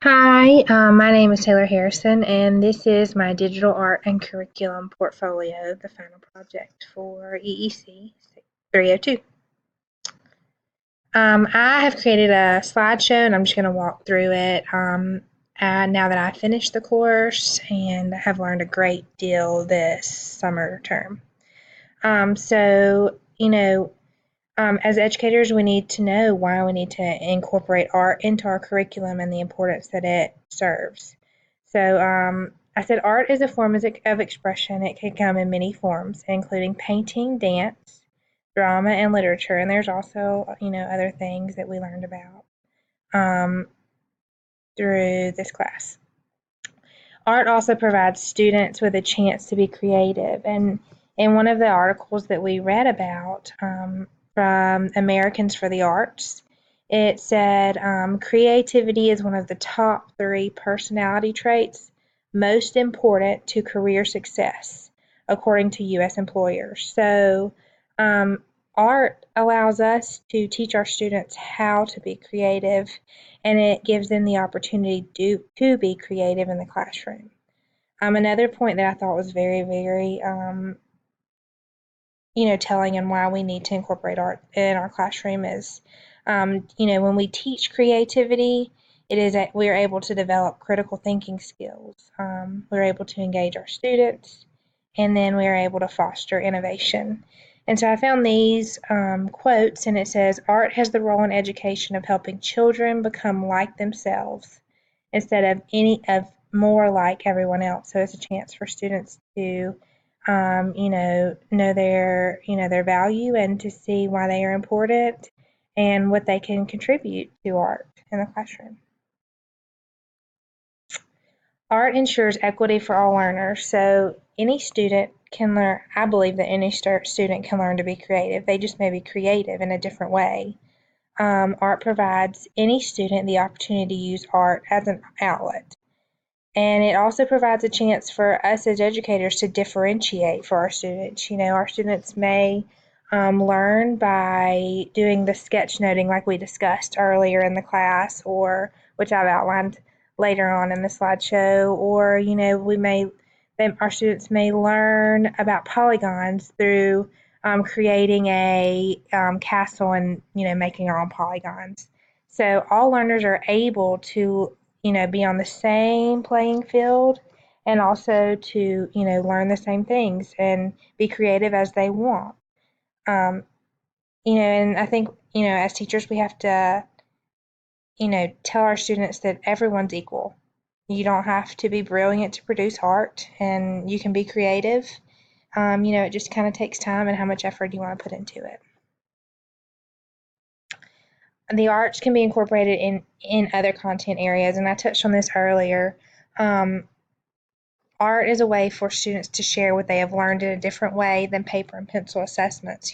Hi, my name is Taylor Harrison, and this is my digital art and curriculum portfolio, the final project for EEC 302. I have created a slideshow, and I'm just going to walk through it now that I finished the course and have learned a great deal this summer term. So, as educators, we need to know why we need to incorporate art into our curriculum and the importance that it serves. So, I said art is a form of expression. It can come in many forms, including painting, dance, drama, and literature. And there's also, other things that we learned about um, through this class. Art also provides students with a chance to be creative. And in one of the articles that we read about from Americans for the Arts, it said creativity is one of the top three personality traits most important to career success, according to U.S. employers. So, um, art allows us to teach our students how to be creative, and it gives them the opportunity to be creative in the classroom. Another point that I thought was very, very, telling and why we need to incorporate art in our classroom is, when we teach creativity, it is that we're able to develop critical thinking skills. We're able to engage our students, and then we're able to foster innovation. And so I found these quotes, and it says, "Art has the role in education of helping children become like themselves instead of any of more like everyone else." So it's a chance for students to know their value and to see why they are important and what they can contribute to art in the classroom. Art ensures equity for all learners, so any student can learn. I believe that any student can learn to be creative. They just may be creative in a different way. Art provides any student the opportunity to use art as an outlet. And it also provides a chance for us as educators to differentiate for our students. Our students may learn by doing the sketchnoting like we discussed earlier in the class, or which I've outlined later on in the slideshow, or our students may learn about polygons through creating a castle and making our own polygons. So all learners are able to be on the same playing field and also to, learn the same things and be creative as they want. Um, and I think, as teachers, we have to, tell our students that everyone's equal. You don't have to be brilliant to produce art, and you can be creative. It just kind of takes time and how much effort you want to put into it. The arts can be incorporated in other content areas, and I touched on this earlier. Um, Art is a way for students to share what they have learned in a different way than paper and pencil assessments.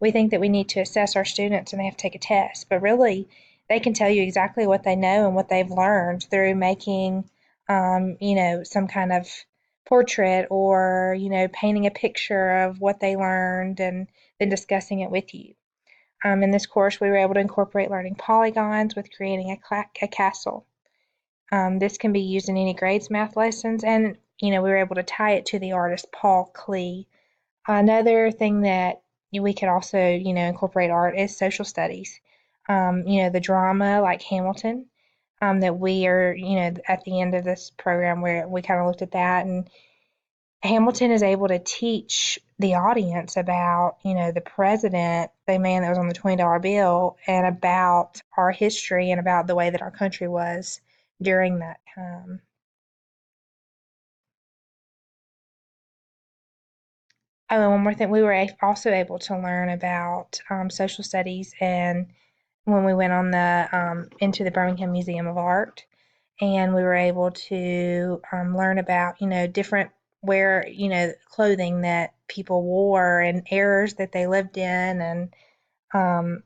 We think that we need to assess our students and they have to take a test, but really they can tell you exactly what they know and what they've learned through making, some kind of portrait or, painting a picture of what they learned and then discussing it with you. In this course, we were able to incorporate learning polygons with creating a castle. This can be used in any grades math lessons, and we were able to tie it to the artist Paul Klee. Another thing that we could also incorporate art is social studies. The drama like Hamilton, that we are at the end of this program where we kind of looked at that, and Hamilton is able to teach the audience about the president, the man that was on the $20 bill, and about our history and about the way that our country was during that time. Oh, and one more thing, we were also able to learn about social studies, and when we went on the into the Birmingham Museum of Art, and we were able to learn about different wear clothing that people wore and eras that they lived in, and um,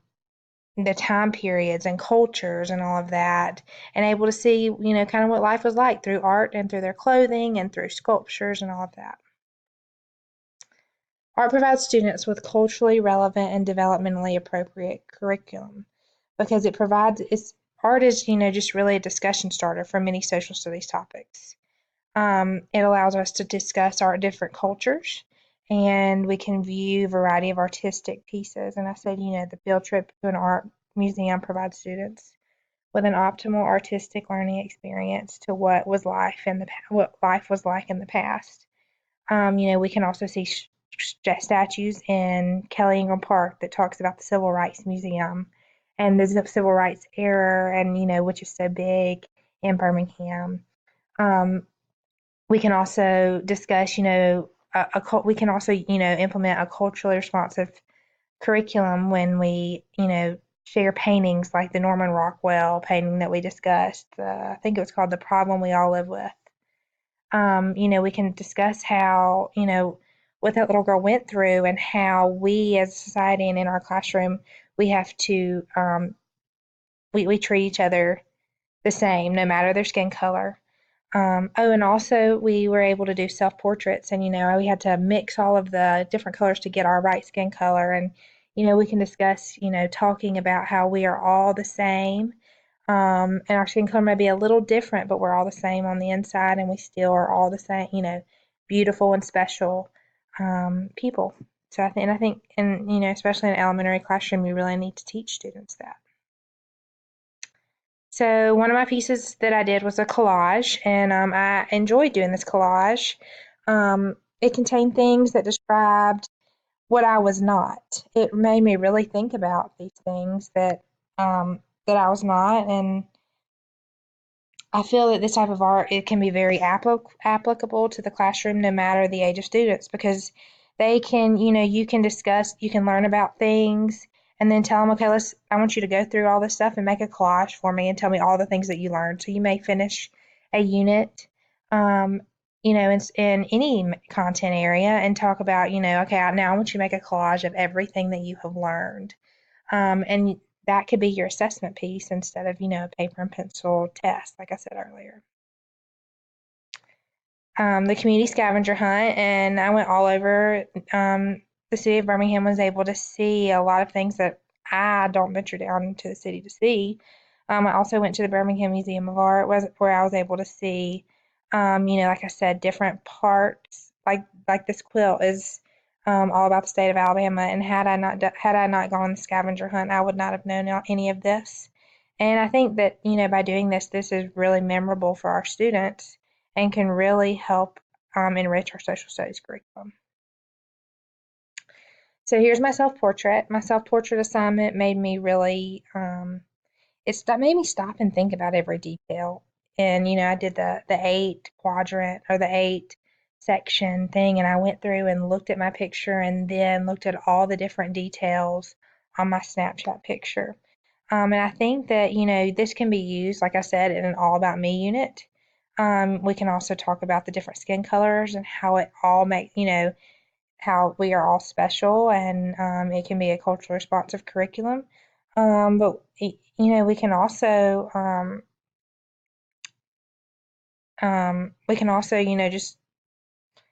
the time periods and cultures and all of that, and able to see kind of what life was like through art and through their clothing and through sculptures and all of that. Art provides students with culturally relevant and developmentally appropriate curriculum because it provides art is, just really a discussion starter for many social studies topics. It allows us to discuss our different cultures, and we can view a variety of artistic pieces. And I said, the field trip to an art museum provides students with an optimal artistic learning experience to what life was like in the past. We can also see statues in Kelly Ingram Park that talks about the Civil Rights Museum and the Civil Rights era, and which is so big in Birmingham. Um, we can also discuss, we can also, implement a culturally responsive curriculum when we, share paintings like the Norman Rockwell painting that we discussed. I think it was called The Problem We All Live With. We can discuss how, what that little girl went through and how we as a society and in our classroom, we have to, we treat each other the same, no matter their skin color. And also we were able to do self portraits, and we had to mix all of the different colors to get our right skin color. And we can discuss, talking about how we are all the same, and our skin color may be a little different, but we're all the same on the inside, and we still are all the same, beautiful and special people. So I think, and especially in an elementary classroom, you really need to teach students that. So one of my pieces that I did was a collage, and I enjoyed doing this collage. It contained things that described what I was not. It made me really think about these things that I was not, and I feel that this type of art, it can be very applicable to the classroom no matter the age of students, because they can, you can discuss, you can learn about things, and then tell them, okay, I want you to go through all this stuff and make a collage for me and tell me all the things that you learned. So you may finish a unit, um, in any content area and talk about, okay, now I want you to make a collage of everything that you have learned. And that could be your assessment piece instead of, a paper and pencil test, like I said earlier. The community scavenger hunt, and I went all over. The city of Birmingham was able to see a lot of things that I don't venture down into the city to see. I also went to the Birmingham Museum of Art, where I was able to see, like I said, different parts. Like this quilt is all about the state of Alabama, and had I not gone on the scavenger hunt, I would not have known any of this. And I think that by doing this, this is really memorable for our students and can really help enrich our social studies curriculum. So here's my self portrait. My self portrait assignment made me really that made me stop and think about every detail. And I did the eight quadrant or the eight section thing, and I went through and looked at my picture and then looked at all the different details on my Snapchat picture. And I think that this can be used, like I said, in an all about me unit. We can also talk about the different skin colors and how it all how we are all special, and it can be a culturally responsive curriculum. But we can also just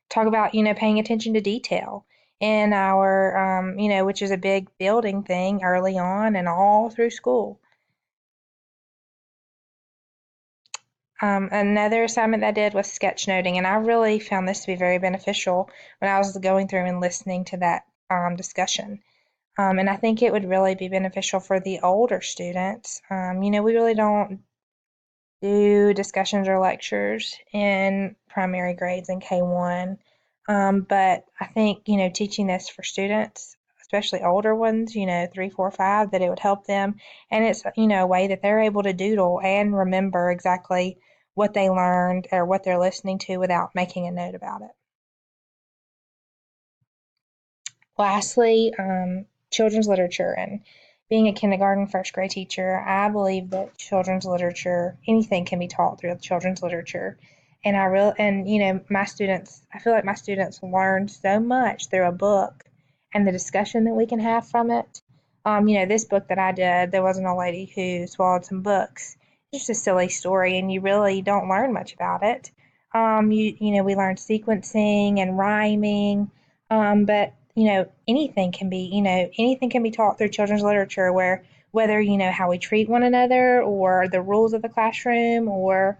talk about paying attention to detail in our which is a big building thing early on and all through school. Another assignment that I did was sketchnoting, and I really found this to be very beneficial when I was going through and listening to that discussion. And I think it would really be beneficial for the older students. We really don't do discussions or lectures in primary grades in K1. But I think, teaching this for students, especially older ones, 3, 4, 5, that it would help them. And it's, a way that they're able to doodle and remember exactly what they learned or what they're listening to without making a note about it. Lastly, children's literature. And being a kindergarten, first grade teacher, I believe that children's literature, anything can be taught through children's literature. And my students, I feel like my students learn so much through a book and the discussion that we can have from it. This book that I did, there was an old lady who swallowed some books. It's just a silly story, and you really don't learn much about it. We learned sequencing and rhyming, but anything can be taught through children's literature, where whether how we treat one another or the rules of the classroom or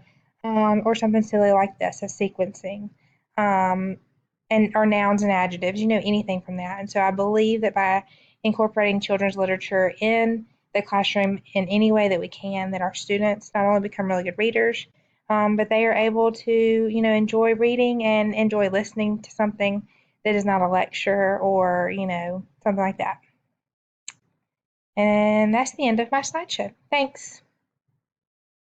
something silly like this, a sequencing. Um, and or nouns and adjectives, anything from that. And so I believe that by incorporating children's literature in the classroom in any way that we can, that our students not only become really good readers, but they are able to, enjoy reading and enjoy listening to something that is not a lecture or, something like that. And that's the end of my slideshow. Thanks.